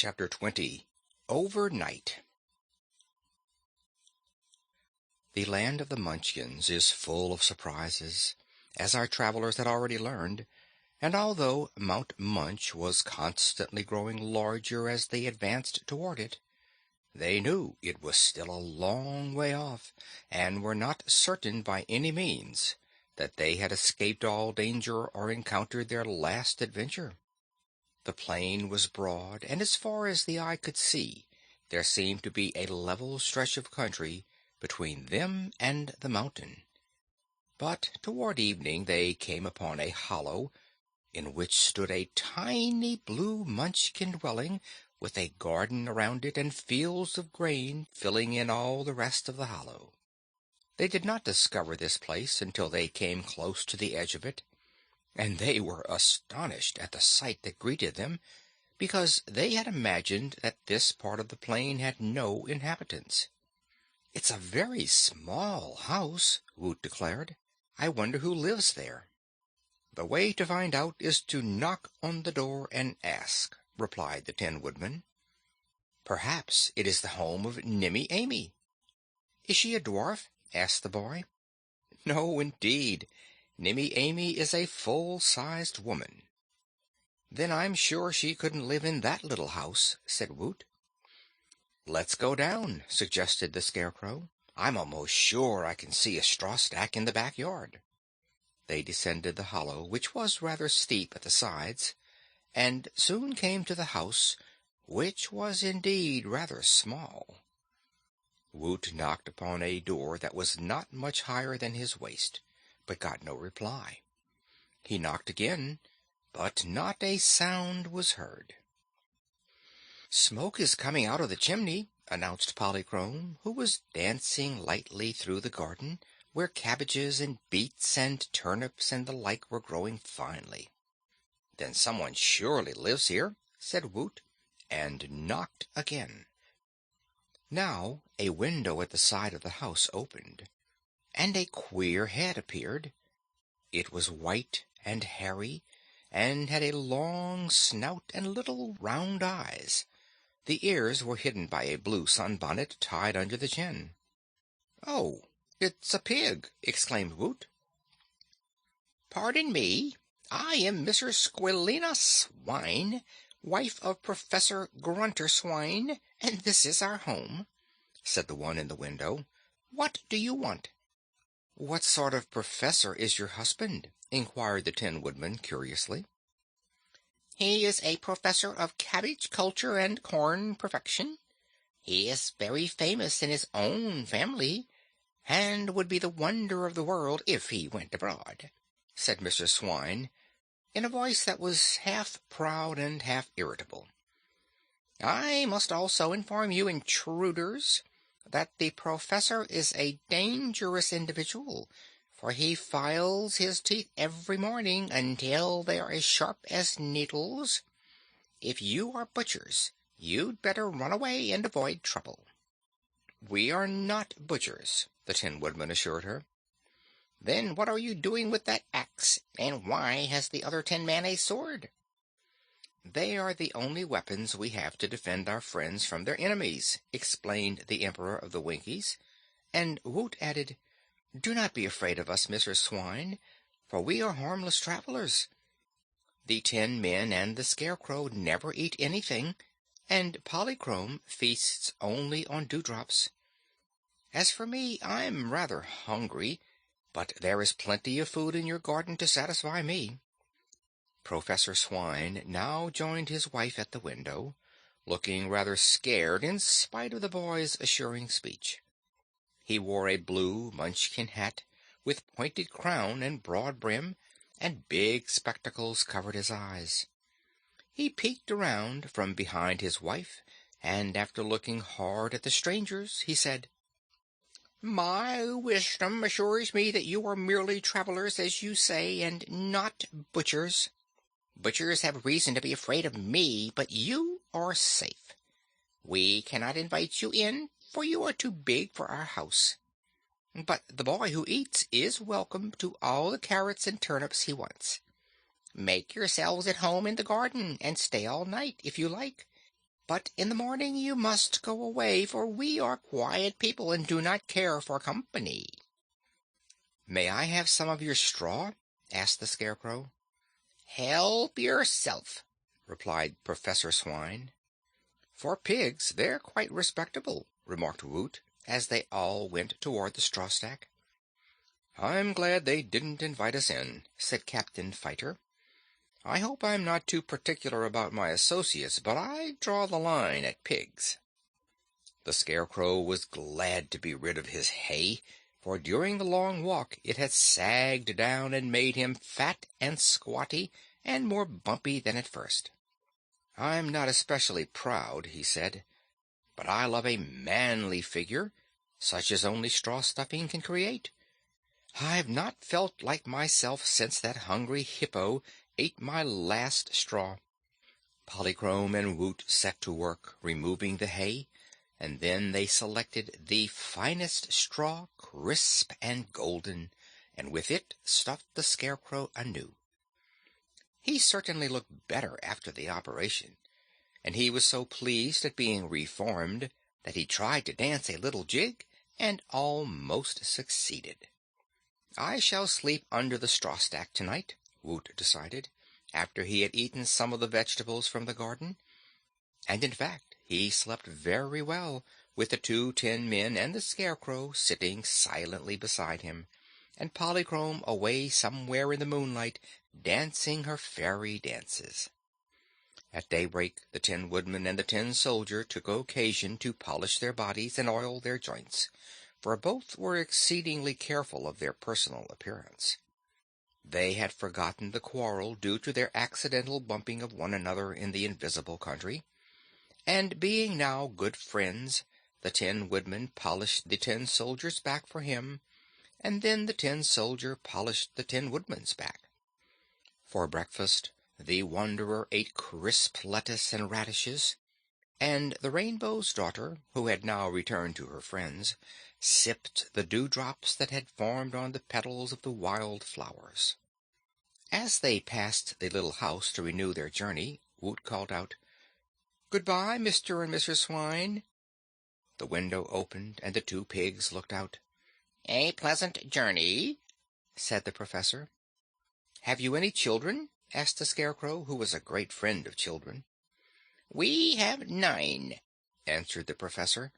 Chapter 20 Overnight The land of the Munchkins is full of surprises, as our travelers had already learned, and although Mount Munch was constantly growing larger as they advanced toward it, they knew it was still a long way off, and were not certain by any means that they had escaped all danger or encountered their last adventure. The plain was broad, and as far as the eye could see, there seemed to be a level stretch of country between them and the mountain. But toward evening they came upon a hollow, in which stood a tiny blue Munchkin dwelling, with a garden around it and fields of grain filling in all the rest of the hollow. They did not discover this place until they came close to the edge of it, and they were astonished at the sight that greeted them, because they had imagined that this part of the plain had no inhabitants. "It's a very small house," Woot declared. "I wonder who lives there." "The way to find out is to knock on the door and ask," replied the Tin Woodman. "Perhaps it is the home of Nimmy Amy." "Is she a dwarf?" asked the boy. "No, indeed. Nimmy Amy is a full-sized woman." "Then I'm sure she couldn't live in that little house," said Woot. "Let's go down," suggested the Scarecrow. "I'm almost sure I can see a straw stack in the back yard." They descended the hollow, which was rather steep at the sides, and soon came to the house, which was indeed rather small. Woot knocked upon a door that was not much higher than his waist, but got no reply. He knocked again, but not a sound was heard. "Smoke is coming out of the chimney," announced Polychrome, who was dancing lightly through the garden, where cabbages and beets and turnips and the like were growing finely. "Then someone surely lives here," said Woot, and knocked again. Now a window at the side of the house opened, and a queer head appeared. It was white and hairy, and had a long snout and little round eyes. The ears were hidden by a blue sunbonnet tied under the chin. "Oh, it's a pig!" exclaimed Woot. "Pardon me, I am Mrs. Squilina Swine, wife of Professor Grunter Swine, and this is our home," said the one in the window. "What do you want?" "What sort of professor is your husband?" inquired the Tin Woodman curiously. "He is a professor of cabbage culture and corn perfection. He is very famous in his own family, and would be the wonder of the world if he went abroad," said Mrs. Swine, in a voice that was half proud and half irritable. "I must also inform you intruders that the professor is a dangerous individual, for he files his teeth every morning until they are as sharp as needles. If you are butchers, you'd better run away and avoid trouble." "We are not butchers," the Tin Woodman assured her. "Then what are you doing with that axe, and why has the other Tin Man a sword?" "They are the only weapons we have to defend our friends from their enemies," explained the Emperor of the Winkies, and Woot added, "Do not be afraid of us, Mrs. Swine, for we are harmless travelers. The Tin Men and the Scarecrow never eat anything, and Polychrome feasts only on dewdrops. As for me, I'm rather hungry, but there is plenty of food in your garden to satisfy me." Professor Swine now joined his wife at the window, looking rather scared in spite of the boy's assuring speech. He wore a blue Munchkin hat with pointed crown and broad brim, and big spectacles covered his eyes. He peeked around from behind his wife, and after looking hard at the strangers, he said, "My wisdom assures me that you are merely travelers, as you say, and not butchers. Butchers have reason to be afraid of me, but you are safe. We cannot invite you in, for you are too big for our house. But the boy who eats is welcome to all the carrots and turnips he wants. Make yourselves at home in the garden, and stay all night, if you like. But in the morning you must go away, for we are quiet people and do not care for company." "May I have some of your straw?" asked the Scarecrow. "Help yourself," replied Professor Swine. "For pigs, they're quite respectable," remarked Woot, as they all went toward the straw stack. "I'm glad they didn't invite us in," said Captain Fighter. "I hope I'm not too particular about my associates, but I draw the line at pigs." The Scarecrow was glad to be rid of his hay, for during the long walk it had sagged down and made him fat and squatty and more bumpy than at first. "I'm not especially proud," he said, "but I love a manly figure, such as only straw stuffing can create. I've not felt like myself since that hungry hippo ate my last straw." Polychrome and Woot set to work removing the hay, and then they selected the finest straw, crisp and golden, and with it stuffed the Scarecrow anew. He certainly looked better after the operation, and he was so pleased at being reformed that he tried to dance a little jig and almost succeeded. "I shall sleep under the straw stack tonight," Woot decided, after he had eaten some of the vegetables from the garden. And in fact he slept very well, with the two tin men and the Scarecrow sitting silently beside him, and Polychrome away somewhere in the moonlight dancing her fairy dances. At daybreak the Tin Woodman and the Tin Soldier took occasion to polish their bodies and oil their joints, for both were exceedingly careful of their personal appearance. They had forgotten the quarrel due to their accidental bumping of one another in the invisible country, and being now good friends, the Tin Woodman polished the Tin Soldier's back for him, and then the Tin Soldier polished the Tin Woodman's back. For breakfast, the Wanderer ate crisp lettuce and radishes, and the Rainbow's Daughter, who had now returned to her friends, sipped the dewdrops that had formed on the petals of the wild flowers. As they passed the little house to renew their journey, Woot called out, "Goodbye, Mr. and Mrs. Swine." The window opened, and the two pigs looked out. "A pleasant journey," said the Professor. "Have you any children?" asked the Scarecrow, who was a great friend of children. "We have 9," answered the Professor,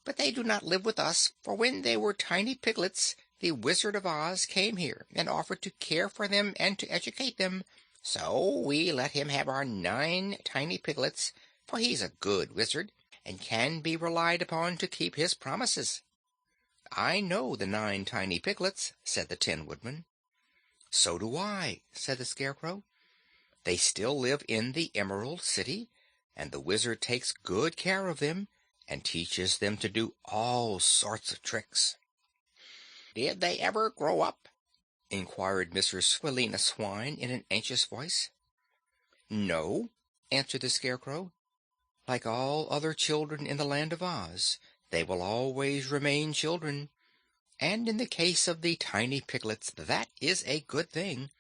"but they do not live with us, for when they were tiny piglets the Wizard of Oz came here and offered to care for them and to educate them, so we let him have our 9 tiny piglets, for he's a good wizard and can be relied upon to keep his promises." "I know the 9 tiny piglets," said the Tin Woodman. "So do I," said the Scarecrow. "They still live in the Emerald City, and the wizard takes good care of them and teaches them to do all sorts of tricks." "Did they ever grow up?" inquired Mrs. Swilena Swine in an anxious voice. "No," answered the Scarecrow. "Like all other children in the Land of Oz, they will always remain children. And in the case of the tiny piglets, that is a good thing,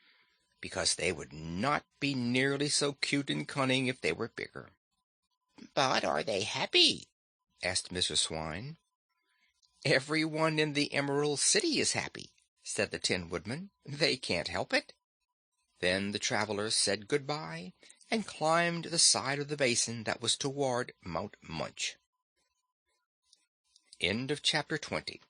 because they would not be nearly so cute and cunning if they were bigger." "But are they happy?" asked Mrs. Swine. "Everyone in the Emerald City is happy," said the Tin Woodman. "They can't help it." Then the travelers said good-bye and climbed the side of the basin that was toward Mount Munch. End of chapter 20.